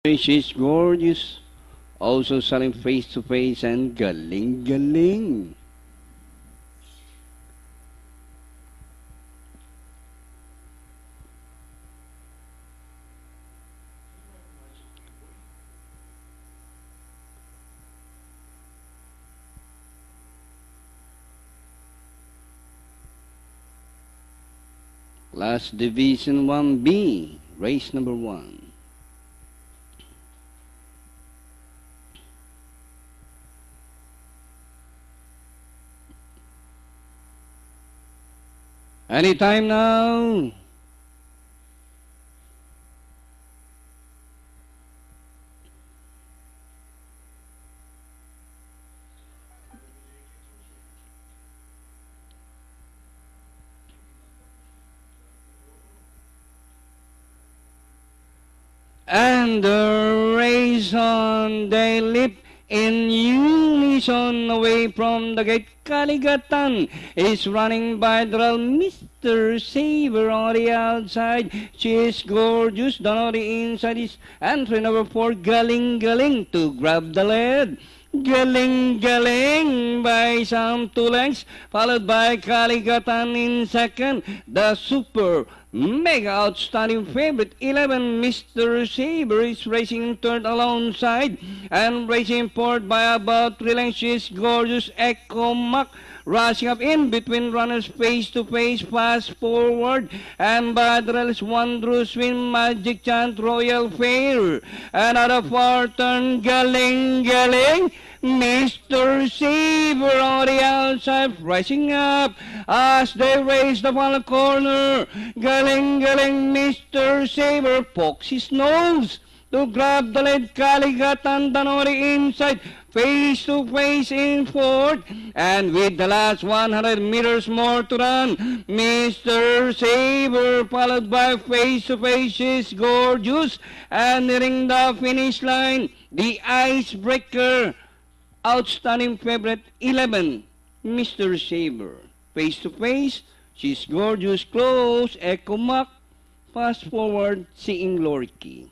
She's gorgeous. Also selling face-to-face and galing-galing. Last Division 1B, race number 1. Anytime now. And the race on, they leap in unison away from the gate. Kaligatan is running by the Mr. Saber on the outside. She is gorgeous. Down on the inside is entry number 4, Galing Galing, to grab the lead. Galing Galing by some 2 lengths, followed by Kaligatan in second. The super mega outstanding favorite 11, Mr. Saber, is racing third alongside, and racing fourth by about 3 lengths is gorgeous Echo Mac, rushing up in between runners face to face, fast forward, and by the rails Wondrous Win, Magic Chant, Royal Fair, and at a far turn, Galing Galing, Mr. Saber on the outside, racing up as they race the final corner. Galing Galing, Mr. Saber pokes his nose to grab the lead. Kaligatan down on the inside, face to face in fourth, and with the last 100 meters more to run, Mr. Saber followed by face to face is gorgeous, and nearing the finish line, the icebreaker outstanding favorite 11, Mr. Saber. Face to face, she's gorgeous, close, Echo Mac, fast forward, seeing Lorky.